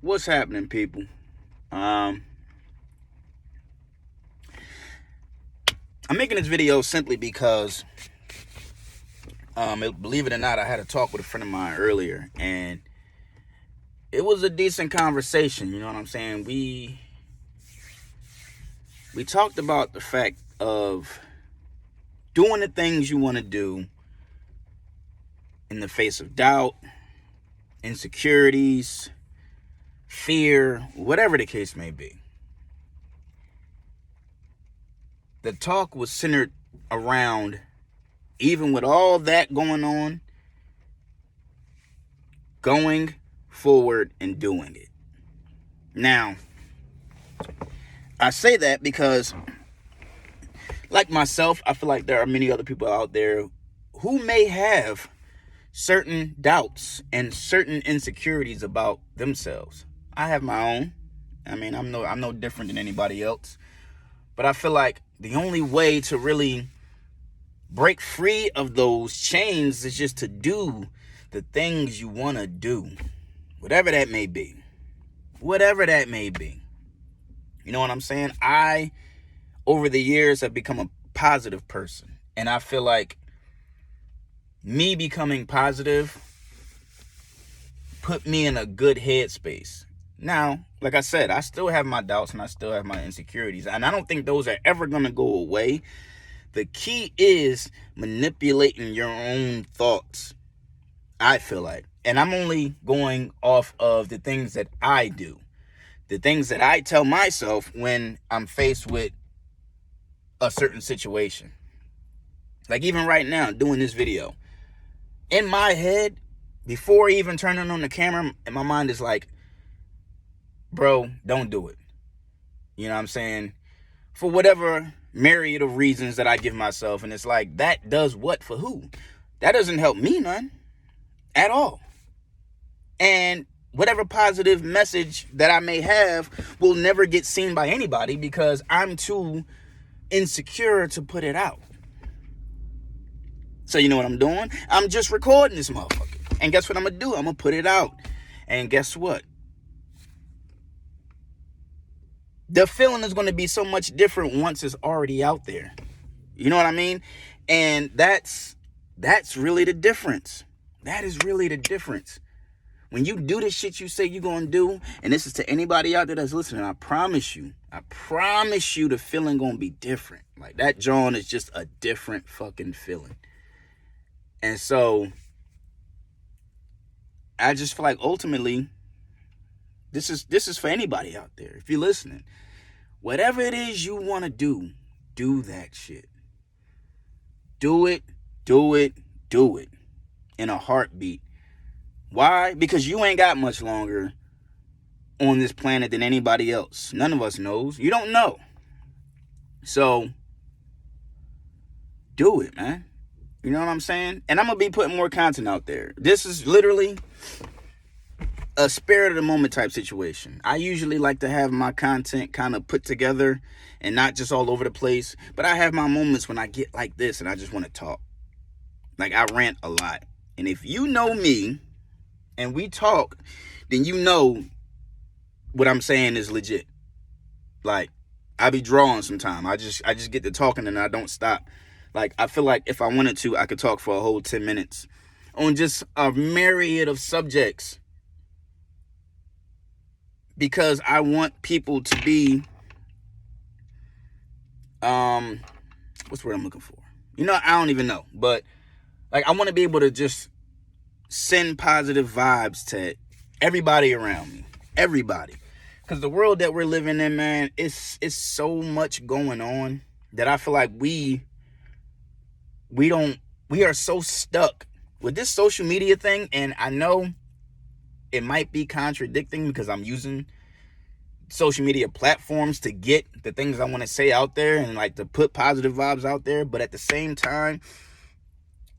What's happening, people? I'm making this video simply because, believe it or not, I had a talk with a friend of mine earlier, and it was a decent conversation. You know what I'm saying? We talked about the fact of doing the things you want to do in the face of doubt, insecurities, fear, whatever the case may be. The talk was centered around, even with all that going on, going forward and doing it. Now, I say that because, like myself, I feel like there are many other people out there who may have certain doubts and certain insecurities about themselves. I have my own. I mean, I'm no different than anybody else. But I feel like the only way to really break free of those chains is just to do the things you want to do. Whatever that may be. Whatever that may be. You know what I'm saying? I, over the years, have become a positive person. And I feel like me becoming positive put me in a good headspace. Now, like I said, I still have my doubts and I still have my insecurities. And I don't think those are ever going to go away. The key is manipulating your own thoughts, I feel like. And I'm only going off of the things that I do. The things that I tell myself when I'm faced with a certain situation. Like even right now, doing this video. In my head, before even turning on the camera, in my mind is like, bro, don't do it. You know what I'm saying? For whatever myriad of reasons that I give myself. And it's like, that does what for who? That doesn't help me none. At all. And whatever positive message that I may have will never get seen by anybody because I'm too insecure to put it out. So you know what I'm doing? I'm just recording this motherfucker. And guess what I'm going to do? I'm going to put it out. And guess what? The feeling is going to be so much different once it's already out there. You know what I mean? And that's really the difference. That is really the difference. When you do the shit you say you're going to do, and this is to anybody out there that's listening, I promise you the feeling going to be different. Like that John is just a different fucking feeling. And so I just feel like ultimately this is for anybody out there. If you're listening, whatever it is you want to do that shit. Do it in a heartbeat. Why? Because you ain't got much longer on this planet than anybody else. None of us knows. You don't know. So do it, man. You know what I'm saying? And I'm going to be putting more content out there. This is literally a spirit of the moment type situation. I usually like to have my content kind of put together and not just all over the place. But I have my moments when I get like this and I just want to talk. Like I rant a lot. And if you know me and we talk, then you know what I'm saying is legit. Like I be drawing sometime. I just get to talking and I don't stop. Like I feel like if I wanted to, I could talk for a whole 10 minutes on just a myriad of subjects. Because I want people to be, what's the word I'm looking for? You know, I don't even know. But, like, I want to be able to just send positive vibes to everybody around me. Everybody. Because the world that we're living in, man, it's so much going on that I feel like we are so stuck with this social media thing. And I know it might be contradicting because I'm using social media platforms to get the things I want to say out there and like to put positive vibes out there. But at the same time,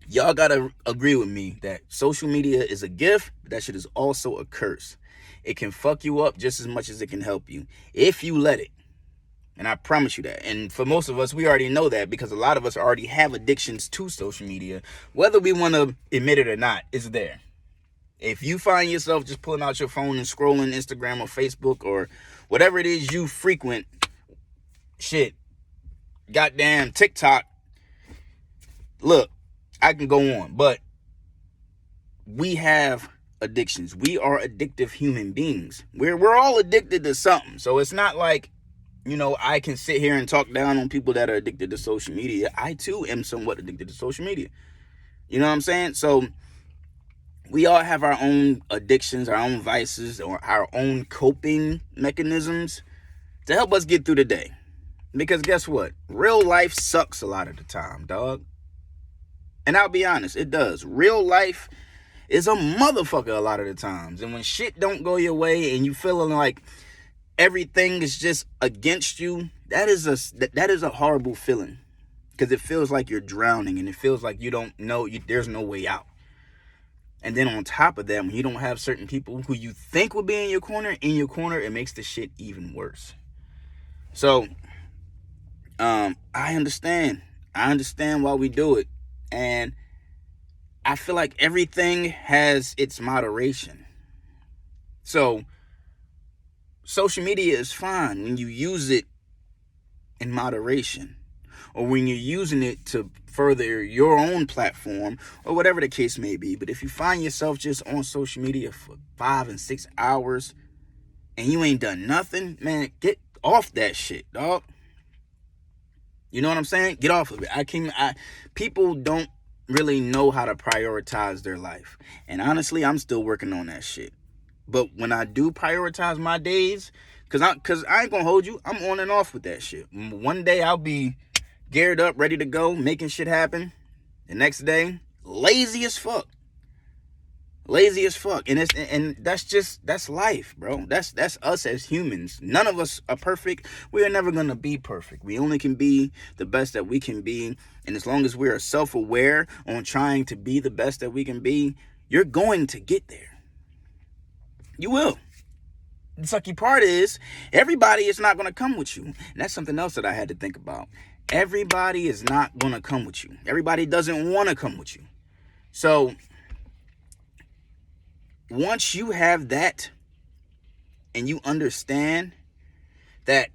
y'all got to agree with me that social media is a gift, but that shit is also a curse. It can fuck you up just as much as it can help you if you let it. And I promise you that. And for most of us, we already know that because a lot of us already have addictions to social media. Whether we want to admit it or not, it's there. If you find yourself just pulling out your phone and scrolling Instagram or Facebook or whatever it is you frequent, shit, goddamn TikTok, look, I can go on, but we have addictions. We are addictive human beings. We're all addicted to something. So it's not like, I can sit here and talk down on people that are addicted to social media. I too am somewhat addicted to social media. You know what I'm saying? So we all have our own addictions, our own vices, or our own coping mechanisms to help us get through the day. Because guess what? Real life sucks a lot of the time, dog. And I'll be honest, it does. Real life is a motherfucker a lot of the times. And when shit don't go your way and you feeling like everything is just against you, that is a horrible feeling. Because it feels like you're drowning and it feels like you don't know, there's no way out. And then on top of that, when you don't have certain people who you think will be in your corner, it makes the shit even worse. So, I understand. I understand why we do it. And I feel like everything has its moderation. So, social media is fine when you use it in moderation, or when you're using it to further your own platform, or whatever the case may be. But if you find yourself just on social media for 5 and 6 hours and you ain't done nothing, man, get off that shit, dog. You know what I'm saying? Get off of it. People don't really know how to prioritize their life. And honestly, I'm still working on that shit. But when I do prioritize my days, cause I ain't gonna hold you, I'm on and off with that shit. One day I'll be geared up, ready to go, making shit happen. The next day, lazy as fuck. And that's life, bro. That's us as humans. None of us are perfect. We are never gonna be perfect. We only can be the best that we can be. And as long as we are self-aware on trying to be the best that we can be, you're going to get there. You will. The sucky part is, everybody is not gonna come with you. And that's something else that I had to think about. Everybody is not gonna come with you. Everybody doesn't want to come with you. So once you have that and you understand that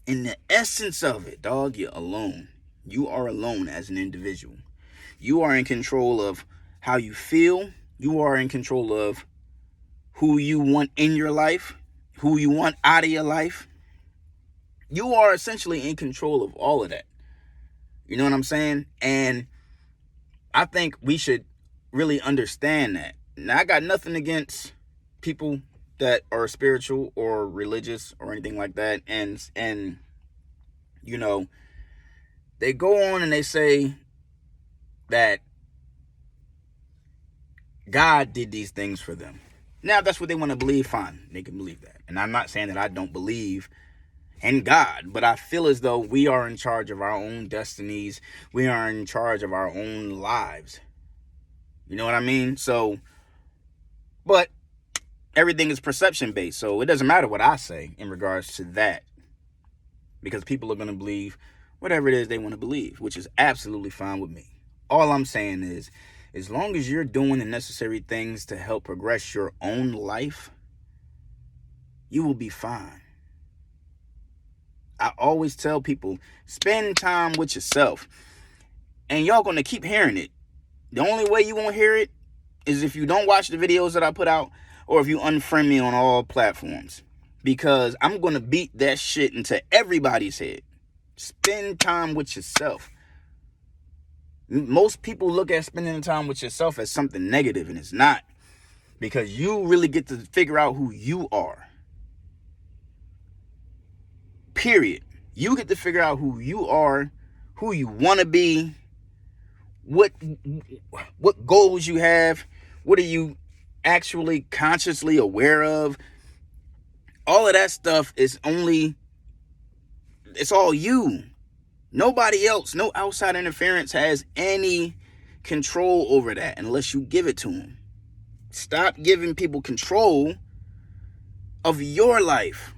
in the essence of it, dog, you're alone. You are alone as an individual. You are in control of how you feel. You are in control of who you want in your life, who you want out of your life. You are essentially in control of all of that. You know what I'm saying? And I think we should really understand that. Now, I got nothing against people that are spiritual or religious or anything like that. And they go on and they say that God did these things for them. Now, if that's what they want to believe, fine. They can believe that. And I'm not saying that I don't believe in God, but I feel as though we are in charge of our own destinies. We are in charge of our own lives. You know what I mean? So, but everything is perception based. So it doesn't matter what I say in regards to that, because people are going to believe whatever it is they want to believe, which is absolutely fine with me. All I'm saying is, as long as you're doing the necessary things to help progress your own life, you will be fine. I always tell people, spend time with yourself. And y'all going to keep hearing it. The only way you won't hear it is if you don't watch the videos that I put out, or if you unfriend me on all platforms. Because I'm going to beat that shit into everybody's head. Spend time with yourself. Most people look at spending time with yourself as something negative, and it's not. Because you really get to figure out who you are. Period. You get to figure out who you are, who you want to be, what goals you have, what are you actually consciously aware of. All of that stuff is it's all you. Nobody else, no outside interference has any control over that unless you give it to them. Stop giving people control of your life.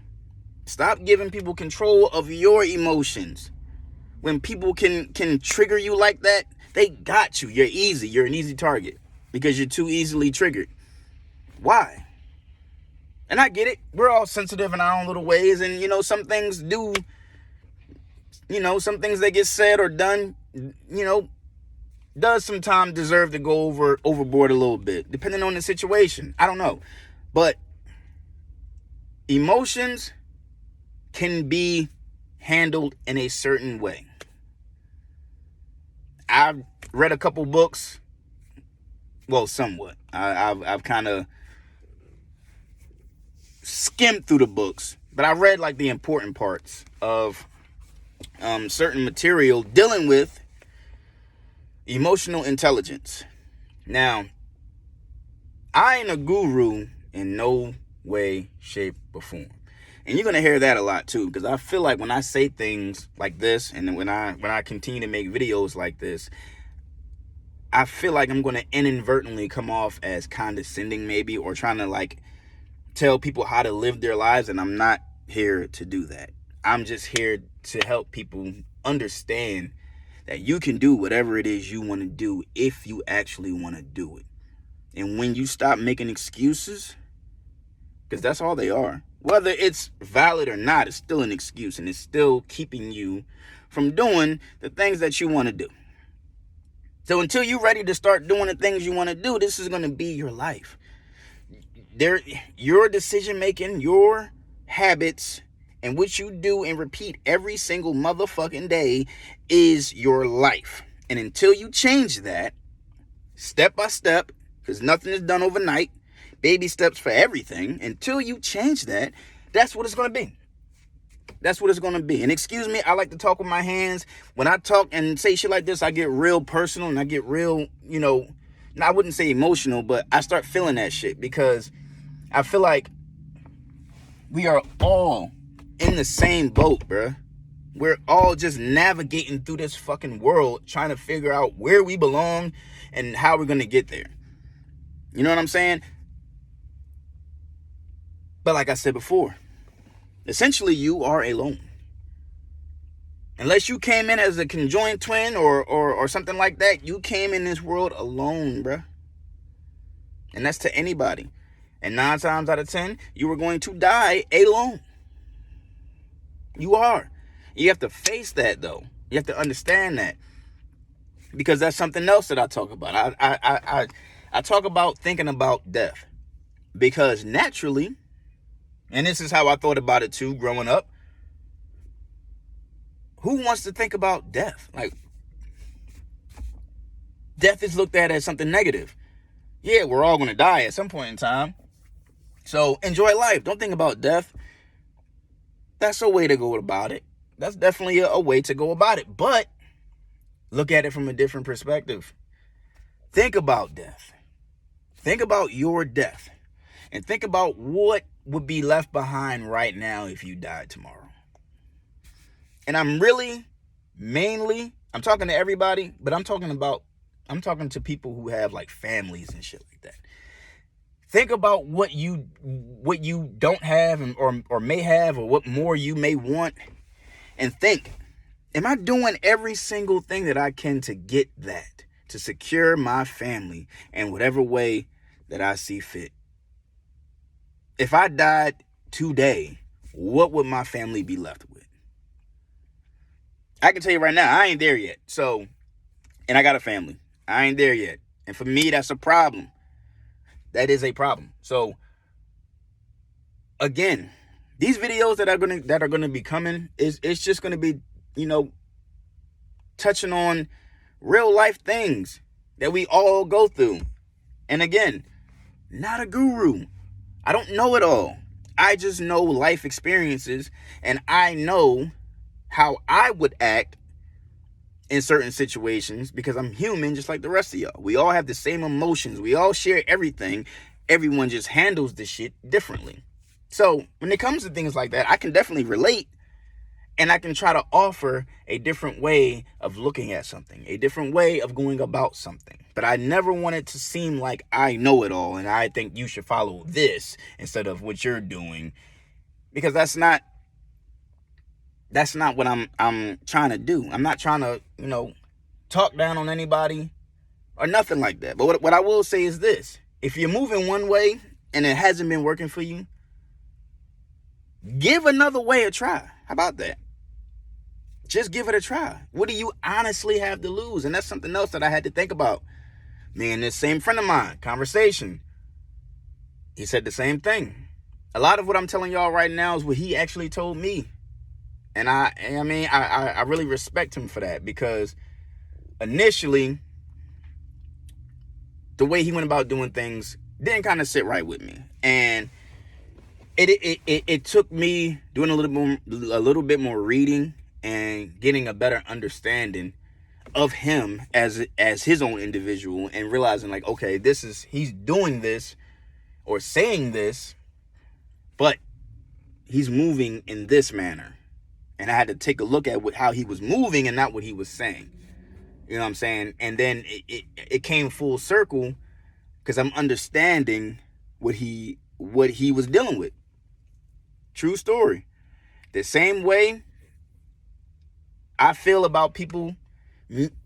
Stop giving people control of your emotions. When people can trigger you like that, they got you. You're easy. You're an easy target. because you're too easily triggered. Why? And I get it. We're all sensitive in our own little ways. And, some things some things that get said or done, does sometimes deserve to go overboard a little bit, depending on the situation. I don't know. But emotions can be handled in a certain way. I've read a couple books. Well, somewhat. I've kind of skimmed through the books, but I read like the important parts of certain material dealing with emotional intelligence. Now, I ain't a guru in no way, shape, or form. And you're going to hear that a lot too, because I feel like when I say things like this, and when I continue to make videos like this, I feel like I'm going to inadvertently come off as condescending maybe, or trying to like tell people how to live their lives, and I'm not here to do that. I'm just here to help people understand that you can do whatever it is you want to do if you actually want to do it. And when you stop making excuses, because that's all they are, whether it's valid or not, it's still an excuse, and it's still keeping you from doing the things that you want to do. So until you're ready to start doing the things you want to do, this is going to be your life. Your decision making, your habits, and what you do and repeat every single motherfucking day is your life. And until you change that, step by step, because nothing is done overnight, baby steps for everything, until you change that, that's what it's going to be. That's what it's going to be. And excuse me, I like to talk with my hands. When I talk and say shit like this, I get real personal, and I get real, I wouldn't say emotional, but I start feeling that shit, because I feel like we are all in the same boat, bruh. We're all just navigating through this fucking world, trying to figure out where we belong and how we're going to get there. You know what I'm saying? But like I said before, essentially you are alone. Unless you came in as a conjoined twin or something like that, you came in this world alone, bruh. And that's to anybody. And 9 times out of 10, you are going to die alone. You are. You have to face that, though. You have to understand that, because that's something else that I talk about. I talk about thinking about death, because naturally, and this is how I thought about it too growing up, who wants to think about death? Like, death is looked at as something negative. Yeah, we're all going to die at some point in time. So enjoy life. Don't think about death. That's a way to go about it. That's definitely a way to go about it. But look at it from a different perspective. Think about death. Think about your death. And think about what would be left behind right now if you died tomorrow. And I'm talking to everybody, but I'm talking to people who have like families and shit like that. Think about what you don't have, or may have, or what more you may want, and think, am I doing every single thing that I can to get that, to secure my family in whatever way that I see fit? If I died today, what would my family be left with? I can tell you right now, I ain't there yet. So, and I got a family. I ain't there yet. And for me, that's a problem. That is a problem. So, again, these videos that are gonna be coming, it's just gonna be, touching on real life things that we all go through. And again, not a guru. I don't know it all. I just know life experiences, and I know how I would act in certain situations, because I'm human just like the rest of y'all. We all have the same emotions. We all share everything. Everyone just handles the shit differently. So when it comes to things like that, I can definitely relate, and I can try to offer a different way of looking at something, a different way of going about something. But I never want it to seem like I know it all and I think you should follow this instead of what you're doing, because that's not what I'm trying to do. I'm not trying to, talk down on anybody. or nothing like that. But what I will say is this: if you're moving one way and it hasn't been working for you, give another way a try. How about that? Just give it a try. What do you honestly have to lose? And that's something else that I had to think about. Me and this same friend of mine, conversation, he said the same thing. A lot of what I'm telling y'all right now is what he actually told me. And I really respect him for that, because initially, the way he went about doing things didn't kind of sit right with me. And it took me doing a little bit more reading and getting a better understanding of him as his own individual, and realizing like, okay, he's doing this or saying this, but he's moving in this manner. And I had to take a look at how he was moving and not what he was saying. You know what I'm saying? And then it came full circle, because I'm understanding what he was dealing with. True story. The same way I feel about people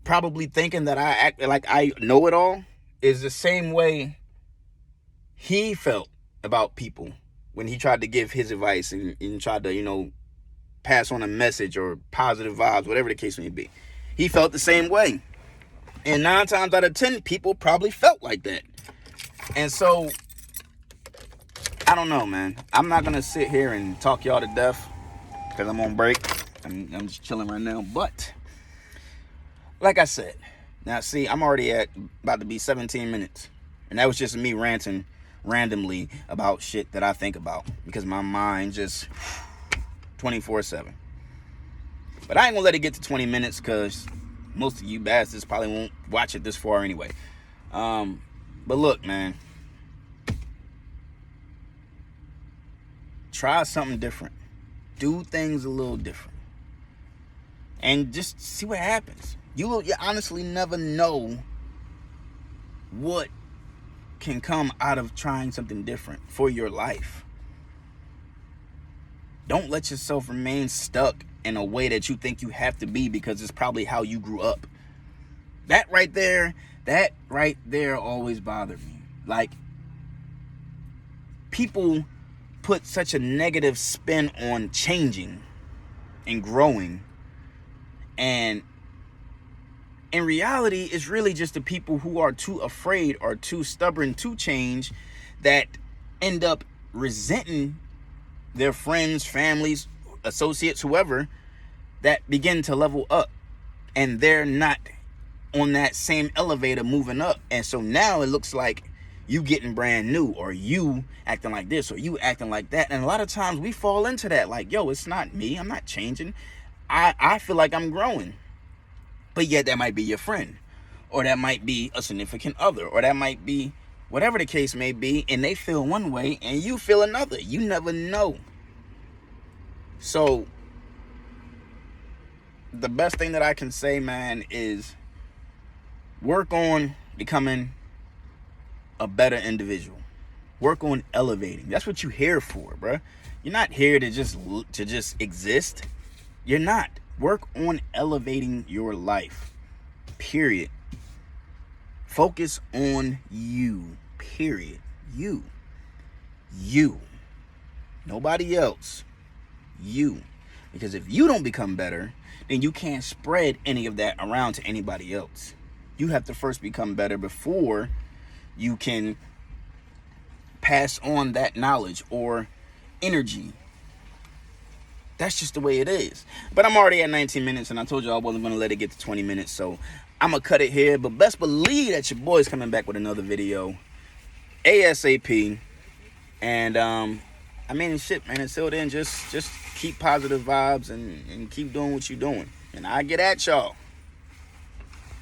probably thinking that I act like I know it all is the same way he felt about people when he tried to give his advice and tried to, pass on a message or positive vibes, whatever the case may be. He felt the same way. And 9 times out of 10, people probably felt like that. And so, I don't know, man. I'm not going to sit here and talk y'all to death, because I'm on break. I'm just chilling right now. But, like I said, now see, I'm already about to be 17 minutes. And that was just me ranting randomly about shit that I think about, because my mind just 24/7. But I ain't gonna let it get to 20 minutes, because most of you bastards probably won't watch it this far anyway. But look, man, try something different. Do things a little different, and just see what happens. You honestly never know what can come out of trying something different for your life. Don't let yourself remain stuck in a way that you think you have to be, because it's probably how you grew up. That right there always bothered me. Like, people put such a negative spin on changing and growing, and in reality, it's really just the people who are too afraid or too stubborn to change that end up resenting their friends, families, associates, whoever, that begin to level up, and they're not on that same elevator moving up. And so now it looks like you getting brand new, or you acting like this, or you acting like that. And a lot of times we fall into that, like, yo, it's not me, I'm not changing, I feel like I'm growing. But yet that might be your friend, or that might be a significant other, or that might be whatever the case may be, and they feel one way and you feel another. You never know. So the best thing that I can say, man, is work on becoming a better individual. Work on elevating. That's what you're here for, bruh. You're not here to just exist. You're not. Work on elevating your life. Period. Focus on you. Period. You. Nobody else. You. Because if you don't become better, then you can't spread any of that around to anybody else. You have to first become better before you can pass on that knowledge or energy. That's just the way it is. But I'm already at 19 minutes, and I told you I wasn't going to let it get to 20 minutes, so I'm going to cut it here. But best believe that your boy's coming back with another video ASAP. And, shit, man, until then, just keep positive vibes and keep doing what you're doing. And I get at y'all.